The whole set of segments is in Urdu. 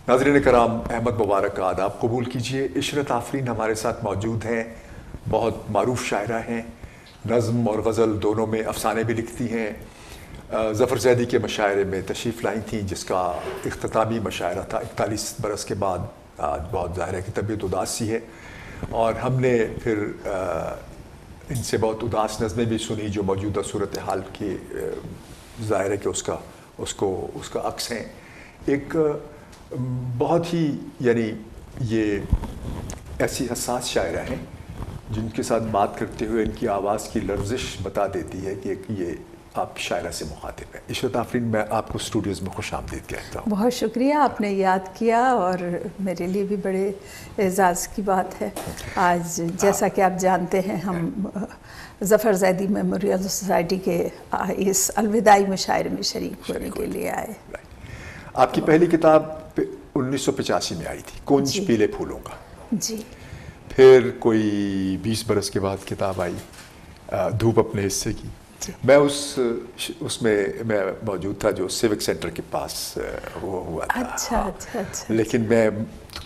ناظرین کرام، احمد مبارک کا آداب قبول کیجیے۔ عشرت آفرین ہمارے ساتھ موجود ہیں، بہت معروف شاعرہ ہیں، نظم اور غزل دونوں میں افسانے بھی لکھتی ہیں۔ ظفر زیدی کے مشاعرے میں تشریف لائی تھیں، جس کا اختتامی مشاعرہ تھا 41 برس کے بعد۔ آج بہت ظاہر ہے کہ طبیعت اداس سی ہے، اور ہم نے پھر ان سے بہت اداس نظمیں بھی سنی جو موجودہ صورتحال کی ظاہر ہے کہ اس کا عکس ہیں۔ ایک بہت ہی یعنی یہ ایسی حساس شاعرہ ہیں جن کے ساتھ بات کرتے ہوئے ان کی آواز کی لرزش بتا دیتی ہے کہ یہ آپ شاعرہ سے مخاطب ہے۔ عشرت آفرین، میں آپ کو اسٹوڈیوز میں خوش آمدید کہتا ہوں۔ بہت شکریہ، آپ نے یاد کیا اور میرے لیے بھی بڑے اعزاز کی بات ہے۔ آج جیسا کہ آپ جانتے ہیں، ہم ظفر زیدی میموریل سوسائٹی کے اس الوداعی مشاعرے میں شریک ہونے کے لیے آئے۔ آپ کی پہلی کتاب 1985 میں آئی تھی، کنج پیلے پھولوں کا۔ جی۔ پھر کوئی 20 برس کے بعد کتاب آئی دھوپ اپنے حصے کی۔ میں اس میں میں موجود تھا جو سیوک سینٹر کے پاس ہوا تھا۔ اچھا۔ لیکن میں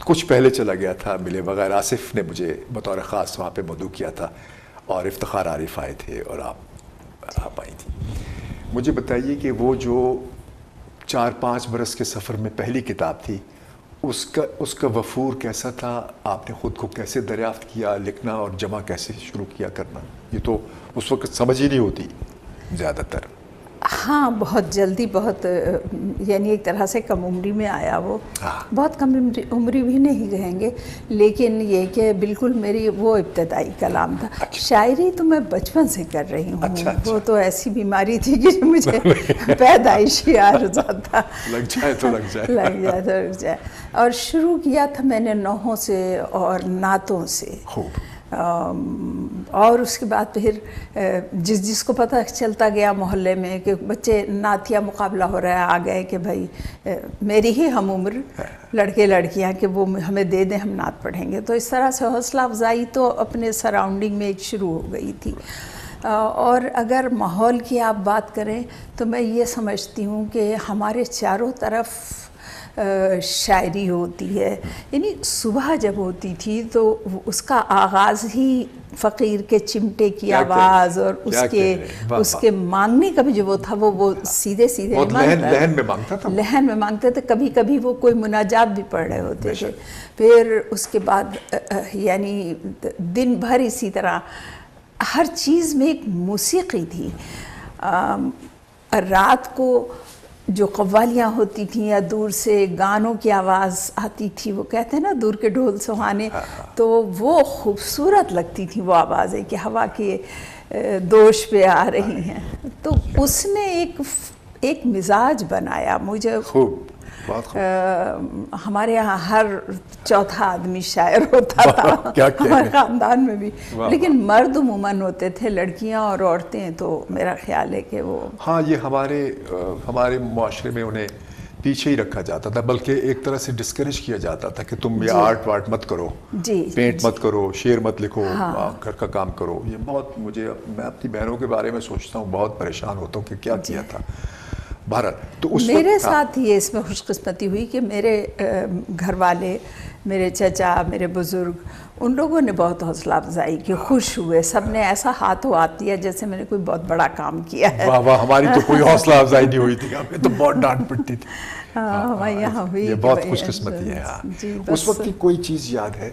کچھ پہلے چلا گیا تھا ملے بغیر۔ آصف نے مجھے بطور خاص وہاں پہ مدعو کیا تھا، اور افتخار عارف آئے تھے اور آپ آئی تھی۔ مجھے بتائیے کہ وہ جو 4-5 برس کے سفر میں پہلی کتاب تھی، اس کا وفور کیسا تھا؟ آپ نے خود کو کیسے دریافت کیا، لکھنا اور جمع کیسے شروع کیا کرنا؟ یہ تو اس وقت سمجھ ہی نہیں ہوتی زیادہ تر۔ ہاں، بہت جلدی، بہت یعنی ایک طرح سے کم عمری میں آیا وہ۔ بہت کم عمری بھی نہیں کہیں گے، لیکن یہ کہ بالکل میری وہ ابتدائی کلام تھا۔ شاعری تو میں بچپن سے کر رہی ہوں۔ وہ تو ایسی بیماری تھی کہ مجھے پیدائشی عارضہ تھا، لگ جائے تو لگ جائے۔ اور شروع کیا تھا میں نے نوحوں سے اور نعتوں سے۔ خوب۔ اور اس کے بعد پھر جس کو پتہ چلتا گیا محلے میں کہ بچے نعتیہ مقابلہ ہو رہا ہے، آ گئے کہ بھائی میری ہی ہم عمر لڑکے لڑکیاں کہ وہ ہمیں دے دیں، ہم نعت پڑھیں گے۔ تو اس طرح سے حوصلہ افزائی تو اپنے سراؤنڈنگ میں ایک شروع ہو گئی تھی۔ اور اگر ماحول کی آپ بات کریں تو میں یہ سمجھتی ہوں کہ ہمارے چاروں طرف شاعری ہوتی ہے۔ یعنی صبح جب ہوتی تھی تو اس کا آغاز ہی فقیر کے چمٹے کی آواز اور اس کے مانگنے کا بھی جو وہ تھا، وہ سیدھے لہن میں مانگتا تھا۔ کبھی کبھی وہ کوئی مناجات بھی پڑھ رہے ہوتے تھے۔ پھر اس کے بعد یعنی دن بھر اسی طرح ہر چیز میں ایک موسیقی تھی۔ رات کو جو قوالیاں ہوتی تھیں یا دور سے گانوں کی آواز آتی تھی، وہ کہتے ہیں نا دور کے ڈھول سہانے، تو وہ خوبصورت لگتی تھی وہ آوازیں کہ ہوا کے دوش پہ آ رہی ہیں۔ تو اس نے ایک مزاج بنایا مجھے۔ ہمارے یہاں ہر چوتھا آدمی شاعر ہوتا تھا ہمارے خاندان میں بھی، لیکن مرد عموماً ہوتے تھے، لڑکیاں اور عورتیں تو میرا خیال ہے کہ وہ ہاں یہ ہمارے معاشرے میں انہیں پیچھے ہی رکھا جاتا تھا، بلکہ ایک طرح سے ڈسکریج کیا جاتا تھا کہ تم یہ آرٹ وارٹ مت کرو، پینٹ مت کرو، شعر مت لکھو، گھر کا کام کرو۔ یہ بہت میں اپنی بہنوں کے بارے میں سوچتا ہوں، بہت پریشان ہوتا ہوں کہ کیا کیا تھا۔ تو میرے ساتھ یہ اس میں خوش قسمتی ہوئی کہ میرے گھر والے، میرے چچا، میرے بزرگ، ان لوگوں نے بہت حوصلہ افزائی کی، خوش ہوئے، سب نے ایسا ہاتھ دیا جیسے میں نے کوئی بہت بڑا کام کیا ہے۔ واہ واہ، ہماری تو کوئی حوصلہ افزائی نہیں ہوئی تھی، ہمیں تو بہت ڈانٹ پڑتی تھی۔ ہمارے یہاں ہوئی، یہ بہت خوش قسمتی ہے۔ اس وقت کی کوئی چیز یاد ہے؟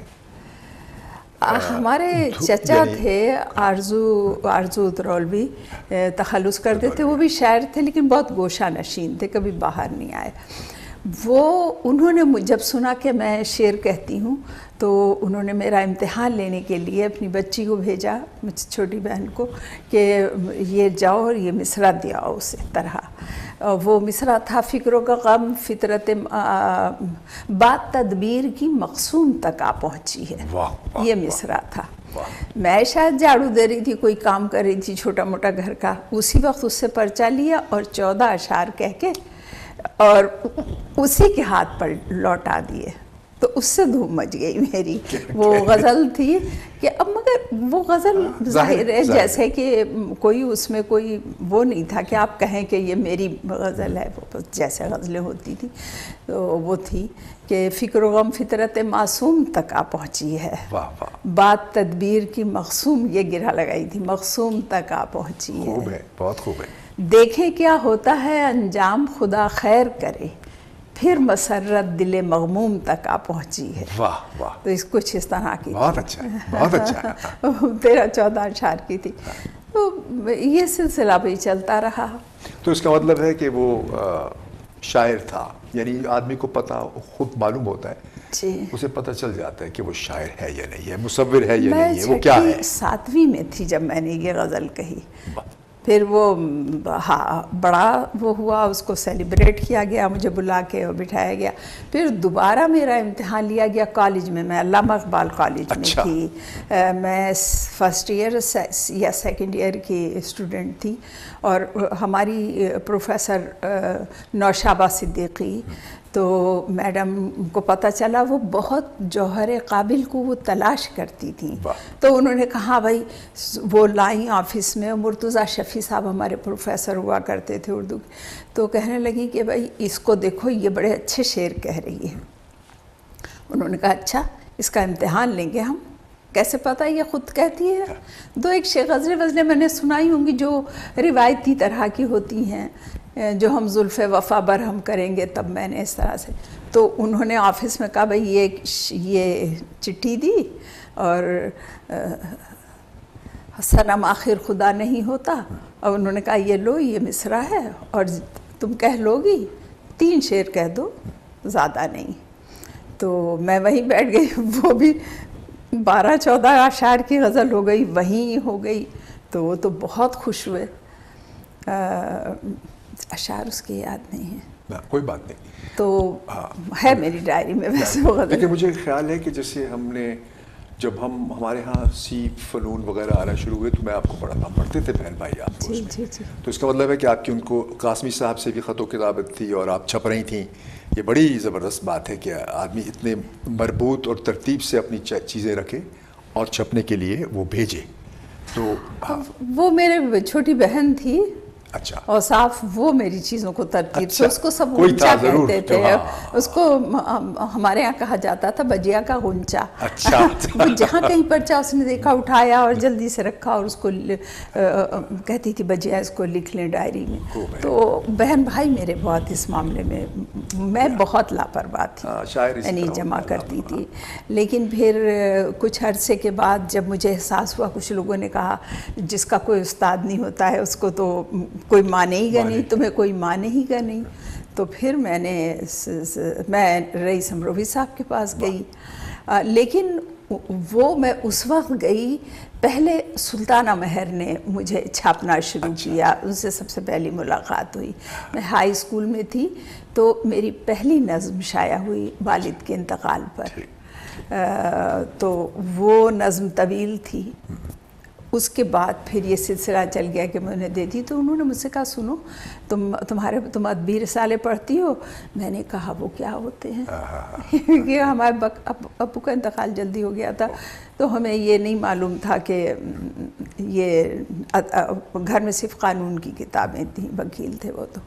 ہمارے چچا تھے آرزو اترولوی، تخلص کرتے تھے، وہ بھی شاعر تھے لیکن بہت گوشہ نشین تھے، کبھی باہر نہیں آئے۔ انہوں نے جب سنا کہ میں شعر کہتی ہوں تو انہوں نے میرا امتحان لینے کے لیے اپنی بچی کو بھیجا، چھوٹی بہن کو، کہ یہ جاؤ اور یہ مصرع دیا اسے طرح۔ وہ مصرع تھا: فکروں کا غم فطرت بات تدبیر کی مقصود تک آ پہنچی ہے۔ یہ مصرع تھا۔ میں شاید جھاڑو دے رہی تھی، کوئی کام کر رہی تھی چھوٹا موٹا گھر کا، اسی وقت اس سے پرچہ لیا اور 14 اشعار کہہ کے اور اسی کے ہاتھ پر لوٹا دیے۔ تو اس سے دھوم مچ گئی میری. وہ غزل تھی کہ اب مگر وہ غزل ظاہر ہے جیسے کہ کوئی اس میں کوئی وہ نہیں تھا کہ آپ کہیں کہ یہ میری غزل ہے. وہ جیسے غزلیں ہوتی تھی تو وہ تھی کہ فکر و غم فطرت معصوم تک آ پہنچی ہے, بات تدبیر کی مقصوم, یہ گرہ لگائی تھی, مقصوم تک آ پہنچی ہے. خوب ہے, بہت خوب ہے. دیکھیں کیا ہوتا ہے انجام خدا خیر کرے, پھر مسرت دل مغموم تک آ پہنچی ہے. واہ واہ, تو اس کچھ اس طرح کی بہت اچھا ہے, بہت اچھا ہے. 13-14 اشعار کی تھی. تو یہ سلسلہ بھی چلتا رہا. تو اس کا مطلب ہے کہ وہ شاعر تھا, یعنی آدمی کو پتہ خود معلوم ہوتا ہے, جی اسے پتہ چل جاتا ہے کہ وہ شاعر ہے یا نہیں ہے, مصور ہے یا نہیں ہے, وہ کیا ہے. میں 7ویں میں تھی جب میں نے یہ غزل کہی. پھر وہ بڑا وہ ہوا, اس کو سیلیبریٹ کیا گیا, مجھے بلا کے بٹھایا گیا. پھر دوبارہ میرا امتحان لیا گیا کالج میں. میں علامہ اقبال کالج میں تھی. میں فرسٹ ایئر یا سیکنڈ ایئر کی اسٹوڈنٹ تھی, اور ہماری پروفیسر نوشابہ صدیقی, تو میڈم کو پتہ چلا وہ بہت جوہر قابل کو وہ تلاش کرتی تھیں. تو انہوں نے کہا بھائی وہ لائیں آفس میں. مرتضیٰ شفیع صاحب ہمارے پروفیسر ہوا کرتے تھے اردو کے, تو کہنے لگی کہ بھائی اس کو دیکھو یہ بڑے اچھے شعر کہہ رہی ہے. انہوں نے کہا اچھا اس کا امتحان لیں گے ہم. کیسے پتہ یہ خود کہتی ہے. 2-1 غزلیں میں نے سنائی ہوں گی جو روایتی طرح کی ہوتی ہیں, جو ہم زلف وفا برہم کریں گے, تب میں نے اس طرح سے. تو انہوں نے آفس میں کہا بھائی یہ چٹھی دی, اور صنم آخر خدا نہیں ہوتا, اور انہوں نے کہا یہ لو یہ مصرع ہے اور تم کہہ لو گی, 3 شعر کہہ دو زیادہ نہیں. تو میں وہیں بیٹھ گئی. وہ بھی 12-14 اشعار کی غزل ہو گئی, وہیں ہو گئی. تو وہ تو بہت خوش ہوئے. اشعار اس کی یاد نہیں ہے, کوئی بات نہیں. تو ہے میری ڈائری میں ویسے وہ غزل. لیکن مجھے خیال ہے کہ جیسے جب ہمارے ہاں سی فنون وغیرہ آنا شروع ہوئے تو میں آپ کو پڑھاتا, پڑھتے تھے بہن بھائی آپ کو. جی. تو اس کا مطلب ہے کہ آپ کی ان کو قاسمی صاحب سے بھی خط و کتابت تھی اور آپ چھپ رہی تھیں. یہ بڑی زبردست بات ہے کہ آدمی اتنے مربوط اور ترتیب سے اپنی چیزیں رکھے اور چھپنے کے لیے وہ بھیجے. تو وہ میرے چھوٹی بہن تھی. اچھا. اور صاف وہ میری چیزوں کو ترتیب سے, اس کو سب غنچہ کہتے تھے. اس کو ہمارے یہاں کہا جاتا تھا بجیا کا غنچہ. اچھا. وہ جہاں کہیں پرچہ اس نے دیکھا اٹھایا اور جلدی سے رکھا, اور اس کو کہتی تھی بجیا اس کو لکھ لیں ڈائری میں. تو بہن بھائی میرے بہت اس معاملے میں بہت لاپرواہ تھی, یعنی جمع کرتی تھی. لیکن پھر کچھ عرصے کے بعد جب مجھے احساس ہوا, کچھ لوگوں نے کہا جس کا کوئی استاد نہیں ہوتا ہے اس کو تو کوئی مانے ہی گا نہیں, تمہیں کوئی مانے ہی گا نہیں. تو پھر میں رئیس امروی صاحب کے پاس گئی. لیکن وہ میں اس وقت گئی, پہلے سلطانہ مہر نے مجھے چھاپنا شروع کیا, ان سے سب سے پہلی ملاقات ہوئی. میں ہائی اسکول میں تھی تو میری پہلی نظم شائع ہوئی والد کے انتقال پر. تو وہ نظم طویل تھی. اس کے بعد پھر یہ سلسلہ چل گیا کہ میں انہیں دے دی. تو انہوں نے مجھ سے کہا سنو تم ادبی رسالے پڑھتی ہو. میں نے کہا وہ کیا ہوتے ہیں, کہ ہمارے ابو کا انتقال جلدی ہو گیا تھا تو ہمیں یہ نہیں معلوم تھا کہ یہ گھر میں صرف قانون کی کتابیں تھیں, وکیل تھے وہ تو,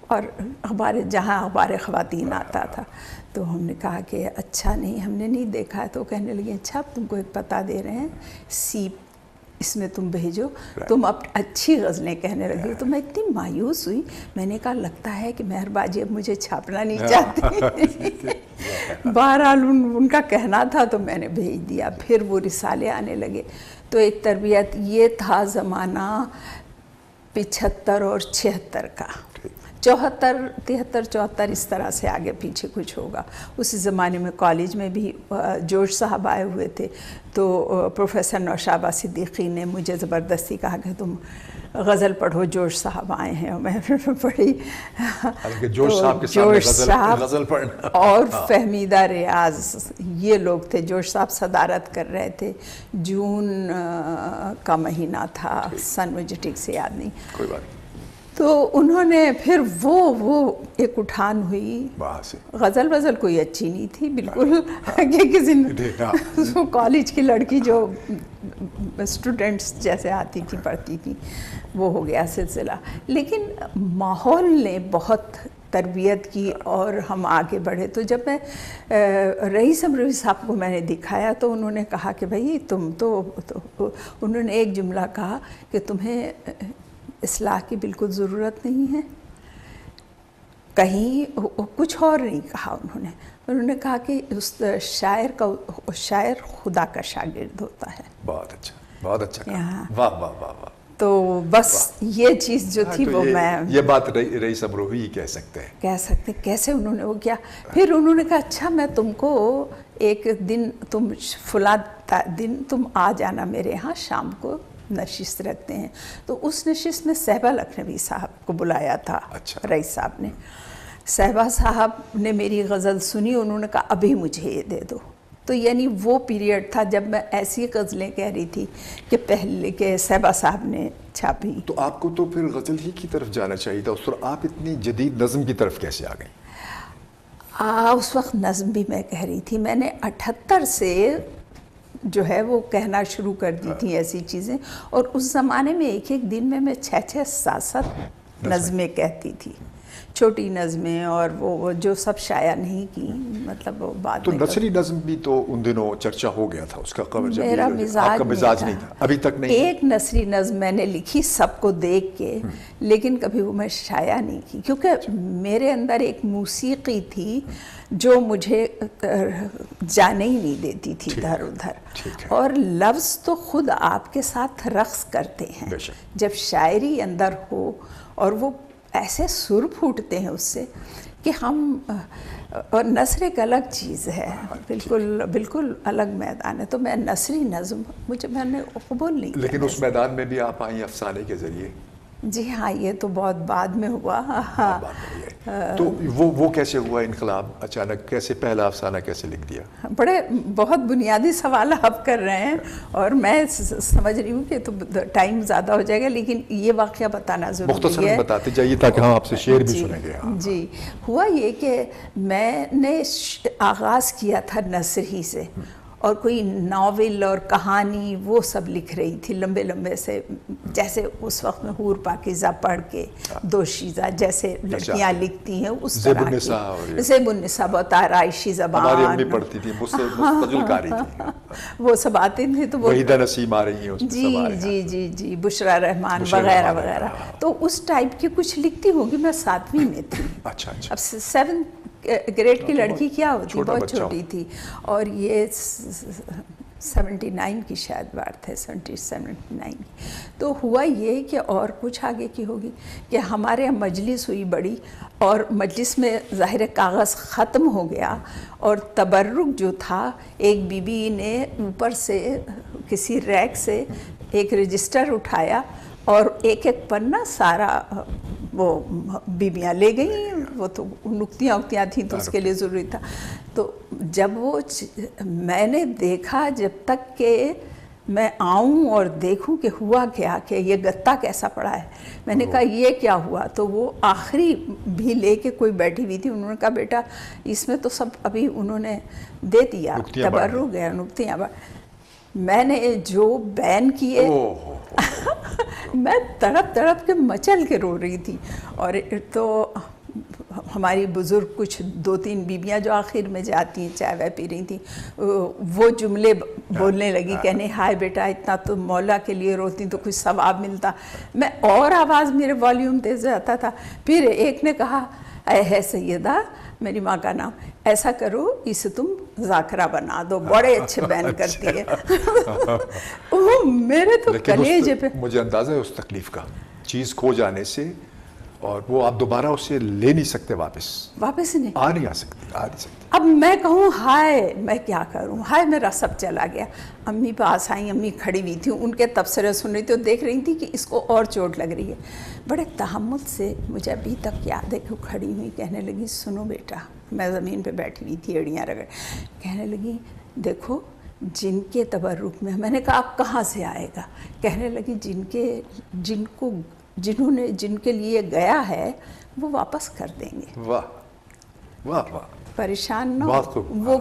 اور جہاں اخبار خواتین آتا تھا. تو ہم نے کہا کہ اچھا نہیں, ہم نے نہیں دیکھا ہے. تو کہنے لگے اچھا اب تم کو ایک پتہ دے رہے ہیں, سیپ, اس میں تم بھیجو, تم اب اچھی غزلیں کہنے لگی. تو میں اتنی مایوس ہوئی. میں نے کہا لگتا ہے کہ مہر باجی اب مجھے چھاپنا نہیں چاہتی. بہرحال ان کا کہنا تھا تو میں نے بھیج دیا. پھر وہ رسالے آنے لگے. تو ایک تربیت یہ تھا زمانہ 75 اور 76 کا. 74, 73, 74 اس طرح سے آگے پیچھے کچھ ہوگا. اسی زمانے میں کالج میں بھی جوش صاحب آئے ہوئے تھے. تو پروفیسر نوشابہ صدیقی نے مجھے زبردستی کہا کہ تم غزل پڑھو, جوش صاحب آئے ہیں. اور میں پڑھی. جوش صاحب کے سامنے غزل پڑھنا. اور فہمیدہ ریاض یہ لوگ تھے. جوش صاحب صدارت کر رہے تھے. جون کا مہینہ تھا, سن مجھے ٹھیک سے یاد نہیں. کوئی بات نہیں. تو انہوں نے پھر وہ ایک اٹھان ہوئی وہاں سے غزل وزل کوئی اچھی نہیں تھی بالکل کہ کسی نے کالج کی لڑکی جو اسٹوڈنٹس جیسے آتی تھی پڑھتی تھی وہ ہو گیا سلسلہ. لیکن ماحول نے بہت تربیت کی اور ہم آگے بڑھے. تو جب میں رئیس امروی صاحب کو میں نے دکھایا تو انہوں نے کہا کہ بھائی تم تو انہوں نے ایک جملہ کہا کہ تمہیں اصلاح کی بالکل ضرورت نہیں ہے. کہیں کچھ اور نہیں کہا انہوں نے کہا کہ اس شاعر خدا کا شاگرد ہوتا ہے. بہت اچھا کہا. واہ واہ واہ واہ. تو بس یہ چیز جو تھی وہ میں یہ بات رئیس امروی ہی کہہ سکتے ہیں. کیسے انہوں نے وہ کیا. پھر انہوں نے کہا اچھا میں تم کو ایک دن تم فلاں دن تم آ جانا میرے ہاں شام کو نشست رکھتے ہیں. تو اس نشست میں صہبا لکھنوی صاحب کو بلایا تھا رئیس صاحب نے. صہبا صاحب نے میری غزل سنی, انہوں نے کہا ابھی مجھے یہ دے دو. تو یعنی وہ پیریڈ تھا جب میں ایسی غزلیں کہہ رہی تھی کہ پہلے کے صہبا صاحب نے چھاپی. تو آپ کو تو پھر غزل ہی کی طرف جانا چاہیے تھا. اس وقت آپ اتنی جدید نظم کی طرف کیسے آ گئیں؟ اس وقت نظم بھی میں کہہ رہی تھی. میں نے 78 سے جو ہے وہ کہنا شروع کر دی تھی ایسی چیزیں. اور اس زمانے میں ایک دن میں 6 7 نظمیں کہتی تھی, چھوٹی نظمیں, اور وہ جو سب شائع نہیں کی, مطلب وہ بعد تو نثری نظم بھی تو ان دنوں چرچا ہو گیا تھا اس کا قبر. میرا آپ کا مزاج نہیں تھا ابھی تک؟ نہیں. ایک نثری نظم میں نے لکھی سب کو دیکھ کے, لیکن کبھی وہ میں شائع نہیں کی کیونکہ میرے اندر ایک موسیقی تھی جو مجھے جانے ہی نہیں دیتی تھی ادھر ادھر. اور لفظ تو خود آپ کے ساتھ رقص کرتے ہیں جب شاعری اندر ہو, اور وہ ایسے سر پھوٹتے ہیں اس سے کہ ہم, اور نثر ایک الگ چیز ہے, بالکل الگ میدان ہے. تو میں نثری نظم میں نے قبول نہیں. لیکن اس میدان میں بھی آپ آئیں افسانے کے ذریعے. جی ہاں, یہ تو بہت بعد میں ہوا. تو وہ کیسے ہوا انقلاب اچانک؟ کیسے پہلا افسانہ کیسے لکھ دیا؟ بہت بنیادی سوال آپ کر رہے ہیں, اور میں سمجھ رہی ہوں کہ تو ٹائم زیادہ ہو جائے گا, لیکن یہ واقعہ بتانا ضروری ہے. مختصراً بتاتے جائیے تاکہ ہم آپ سے شعر بھی سنیں گے. جی, ہوا یہ کہ میں نے آغاز کیا تھا نثری سے, اور کوئی ناول اور کہانی وہ سب لکھ رہی تھی لمبے لمبے سے, جیسے اس وقت میں حور پاکیزہ پڑھ کے دوشیزہ جیسے لڑکیاں لکھتی ہیں اس طرح کی. زیب النساء بہت آرائشی زبان, ہماری امی پڑھتی تھی, مستجل کاری تھی, وہ سب آتے تھے. تو وحیدہ نسیم آ رہی ہیں, جی بشرا رحمان وغیرہ وغیرہ. تو اس ٹائپ کی کچھ لکھتی ہوگی. میں 7ویں میں تھی. اچھا. اب 7 گریڈ کی لڑکی کیا ہوتی, بہت چھوٹی تھی. اور یہ 79 کی شاید بات ہے, 79. تو ہوا یہ کہ اور کچھ آگے کی ہوگی کہ ہمارے یہاں مجلس ہوئی بڑی, اور مجلس میں ظاہر کاغذ ختم ہو گیا, اور تبرک جو تھا, ایک بی بی نے اوپر سے کسی ریک سے ایک رجسٹر اٹھایا, اور ایک پنہ سارا وہ بیبیاں لے گئیں. وہ تو نکتیاں تھیں تو اس کے لیے ضروری تھا. تو جب وہ میں نے دیکھا, جب تک کہ میں آؤں اور دیکھوں کہ ہوا کیا, کہ یہ گتا کیسا پڑا ہے, میں نے کہا یہ کیا ہوا. تو وہ آخری بھی لے کے کوئی بیٹھی ہوئی تھی, انہوں نے کہا بیٹا اس میں تو سب ابھی انہوں نے دے دیا, تبرک گیا, نکتیاں. میں نے جو بین کیے میں تڑپ کے مچل کے رو رہی تھی. اور تو ہماری بزرگ کچھ 2-3 بیبیاں جو آخر میں جاتی ہیں چائے وائے پی رہی تھیں, وہ جملے بولنے لگی, کہنے ہائے بیٹا اتنا تو مولا کے لیے روتی تو کچھ ثواب ملتا. میں اور آواز میرے والیوم تیز جاتا تھا. پھر ایک نے کہا اے ہے سیدہ, میری ماں کا نام, ایسا کرو اسے تم ذاکرہ بنا دو, بڑے اچھے بیان کرتی ہے. میرے تو کلیجے پہ. مجھے اندازہ ہے اس تکلیف کا, چیز کھو جانے سے, اور وہ آپ دوبارہ اسے لے نہیں سکتے واپس نہیں آ نہیں سکتے. اب میں کہوں ہائے میں کیا کروں, ہائے میرا سب چلا گیا. امی پاس آئیں, امی کھڑی ہوئی تھیں, ان کے تبصرے سن رہی تھی, اور دیکھ رہی تھی کہ اس کو اور چوٹ لگ رہی ہے. بڑے تحمل سے, مجھے ابھی تک یاد ہے کہ وہ کھڑی ہوئی, کہنے لگی سنو بیٹا, میں زمین پہ بیٹھی ہوئی تھی ایڑیاں رگڑ, کہنے لگی دیکھو جن کے تبرک میں نے کہا آپ کہاں سے آئے گا, کہنے لگی جن کو جن کے لیے گیا ہے وہ واپس کر دیں گے. واہ واہ واہ. پریشان نہ ہو. وہ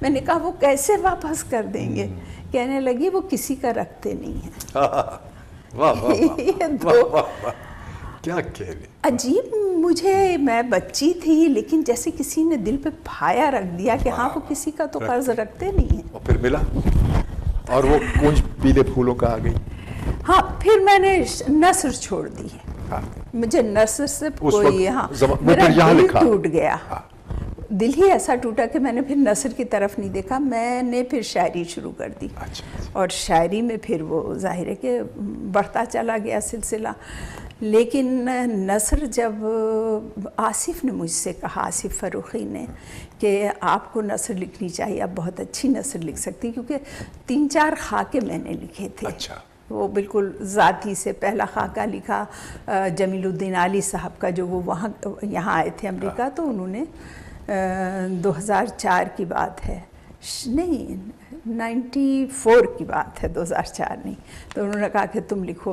میں نے کہا وہ کیسے واپس کر دیں گے؟ کہنے لگی وہ کسی کا رکھتے نہیں ہیں. واہ واہ. کیا کہہ رہے. عجیب. مجھے میں بچی تھی لیکن جیسے کسی نے دل پہ پھایا رکھ دیا کہ ہاں وہ کسی کا تو قرض رکھتے نہیں ہیں. اور پھر ملا اور وہ کنج پیلے پھولوں کا آ گئی. ہاں پھر میں نے نثر چھوڑ دی ہے. مجھے نثر سے کوئی میرا دل ٹوٹ گیا. دل ہی ایسا ٹوٹا کہ میں نے پھر نثر کی طرف نہیں دیکھا. میں نے پھر شاعری شروع کر دی. اور شاعری میں پھر وہ ظاہر ہے کہ بڑھتا چلا گیا سلسلہ. لیکن نثر جب آصف نے مجھ سے کہا, آصف فروخی نے, کہ آپ کو نثر لکھنی چاہیے, آپ بہت اچھی نثر لکھ سکتی, کیونکہ 3-4 خاکے میں نے لکھے تھے. اچھا. وہ بالکل ذاتی سے. پہلا خاکہ لکھا جمیل الدین علی صاحب کا, جو وہ یہاں آئے تھے امریکہ, تو انہوں نے 2004 کی بات ہے, نہیں 94 کی بات ہے, 2004 نہیں. تو انہوں نے کہا کہ تم لکھو,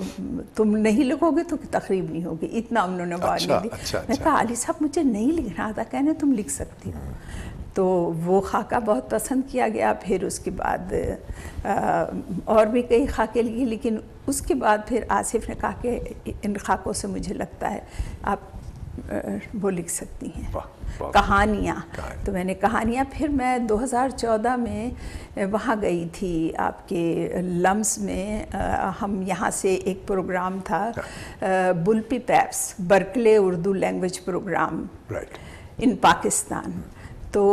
تم نہیں لکھو گے تو تقریب نہیں ہوگی. اتنا انہوں نے وارننگ دی. میں کہا علی صاحب مجھے نہیں لکھنا آتا. کہنے تم لکھ سکتی ہو. تو وہ خاکہ بہت پسند کیا گیا. پھر اس کے بعد اور بھی کئی خاکے لکھے, لیکن اس کے بعد پھر آصف نے کہا کہ ان خاکوں سے مجھے لگتا ہے آپ وہ لکھ سکتی ہیں کہانیاں. تو میں نے کہانیاں, پھر میں 2014 میں وہاں گئی تھی آپ کے لمس میں. ہم یہاں سے ایک پروگرام تھا بلپی پیپس, Berkeley Urdu language program in Pakistan. تو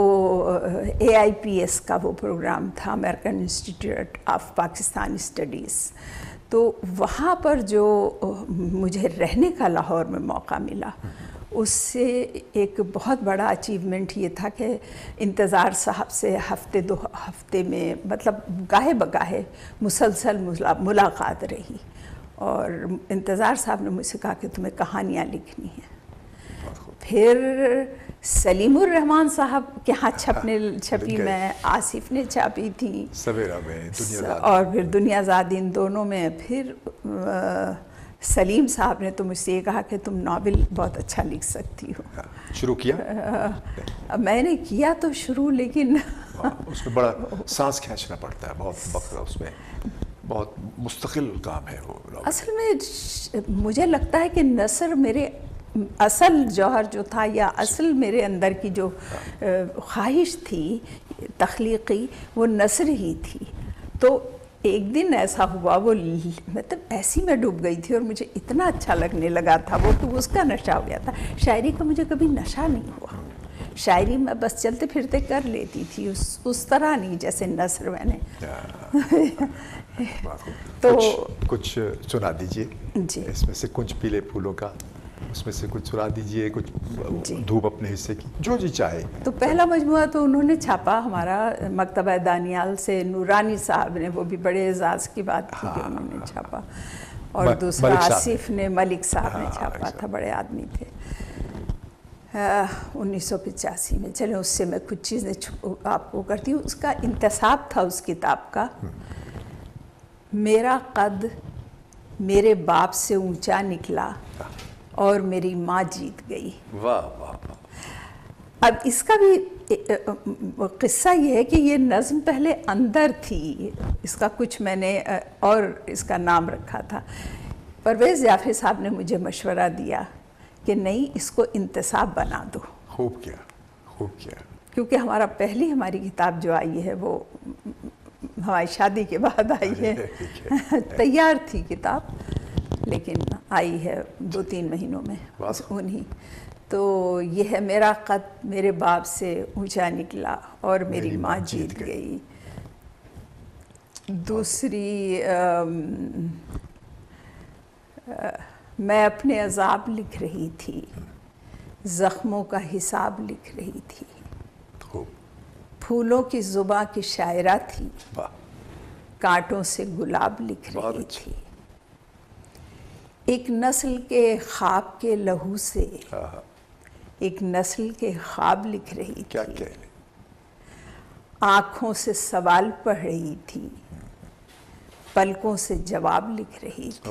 AIPS کا وہ پروگرام تھا, American institute of Pakistan studies. تو وہاں پر جو مجھے رہنے کا لاہور میں موقع ملا, اس سے ایک بہت بڑا اچیومنٹ یہ تھا کہ انتظار صاحب سے ہفتے 2 ہفتے میں, مطلب گاہے بگاہے مسلسل ملاقات رہی. اور انتظار صاحب نے مجھ سے کہا کہ تمہیں کہانیاں لکھنی ہیں. پھر سلیم الرحمان صاحب کے ہاں چھپی میں, آصف نے چھاپی تھی سویرا میں, اور پھر دنیا زاد, ان دونوں میں. پھر سلیم صاحب نے تو مجھ سے یہ کہا کہ تم ناول بہت اچھا لکھ سکتی ہو. شروع کیا؟ میں نے کیا تو شروع, لیکن اس میں بڑا سانس کھینچنا پڑتا ہے, بہت وقت اس میں, بہت مستقل کام ہے وہ. اصل میں مجھے لگتا ہے کہ نثر میرے اصل جوہر جو تھا, یا اصل میرے اندر کی جو خواہش تھی تخلیقی, وہ نثر ہی تھی. تو ایک دن ایسا ہوا, وہ مطلب ایسی میں ڈوب گئی تھی اور مجھے اتنا اچھا لگنے لگا تھا وہ, کہ اس کا نشہ ہو گیا تھا. شاعری کا مجھے کبھی نشہ نہیں ہوا. شاعری میں بس چلتے پھرتے کر لیتی تھی, اس طرح نہیں جیسے نثر میں نے. تو کچھ سنا دیجئے جی. اس میں سے کچھ پیلے پھولوں کا, اس میں سے کچھ سنا دیجئے, کچھ دھوپ اپنے حصے کی, جو جی چاہے. تو پہلا مجموعہ تو انہوں نے چھاپا ہمارا مکتبہ دانیال سے, نورانی صاحب نے, وہ بھی بڑے اعزاز کی بات تھی کہ انہوں نے چھاپا. اور دوسرا آصف نے, ملک صاحب نے چھاپا تھا, بڑے آدمی تھے, 1985 میں. چلیں اس سے میں کچھ چیزیں آپ کو کرتی ہوں. اس کا انتصاب تھا اس کتاب کا, میرا قد میرے باپ سے اونچا نکلا اور میری ماں جیت گئی. واہ واہ واہ. اب اس کا بھی قصہ یہ ہے کہ یہ نظم پہلے اندر تھی, اس کا کچھ میں نے اور اس کا نام رکھا تھا. پرویز یافع صاحب نے مجھے مشورہ دیا کہ نہیں, اس کو انتصاب بنا دو. خوب کیا, خوب کیا. کیونکہ ہماری کتاب جو آئی ہے وہ ہماری شادی کے بعد آئی ہے. تیار تھی کتاب, لیکن آئی ہے 2-3 مہینوں میں انہی. تو یہ ہے, میرا قد میرے باپ سے اونچا نکلا اور میری ماں جیت گئی. دوسری, میں اپنے عذاب لکھ رہی تھی, زخموں کا حساب لکھ رہی تھی, پھولوں کی زباں کی شاعرہ تھی, کانٹوں سے گلاب لکھ رہی تھی. ایک نسل کے خواب کے لہو سے ایک نسل کے خواب لکھ رہی تھی, آنکھوں سے سوال پڑھ رہی تھی, پلکوں سے جواب لکھ رہی تھی.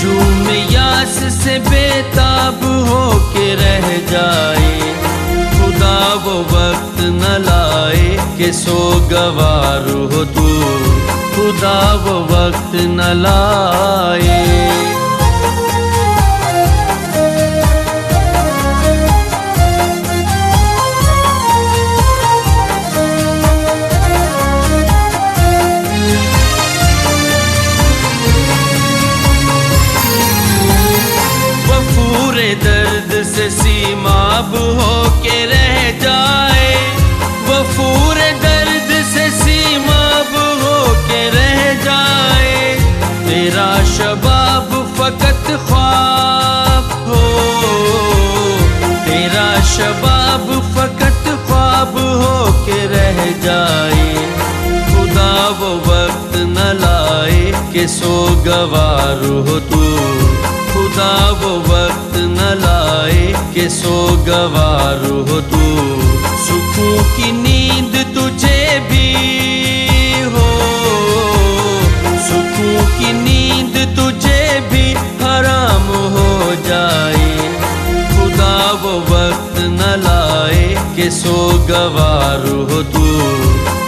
ہجوم یاس سے بےتاب ہو کے رہ جائے خدا وہ وقت نہ لائے کہ سوگوار ہو تو خدا وہ وقت نہ لائے درد سے سیماب ہو کے رہ جائے وفور درد سے سیماب ہو کے رہ جائے تیرا شباب فقط خواب ہو تیرا شباب فقط خواب ہو کے رہ جائے خدا وہ وقت نہ لائے کہ سوگوار ہو تو خدا وہ وقت نہ لائے کہ سوگوار ہو تو سکون کی نیند تجھے بھی ہو سکون کی نیند تجھے بھی حرام ہو جائے خدا وہ وقت نہ لائے کہ سوگوار ہو تو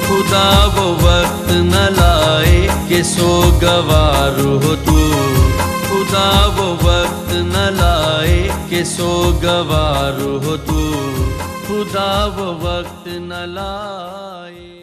خدا وہ وقت نہ لائے کہ سوگوار ہو تو خدا وہ وقت نہ لائے کہ سوگوار ہو تو خدا وہ وقت نہ لائے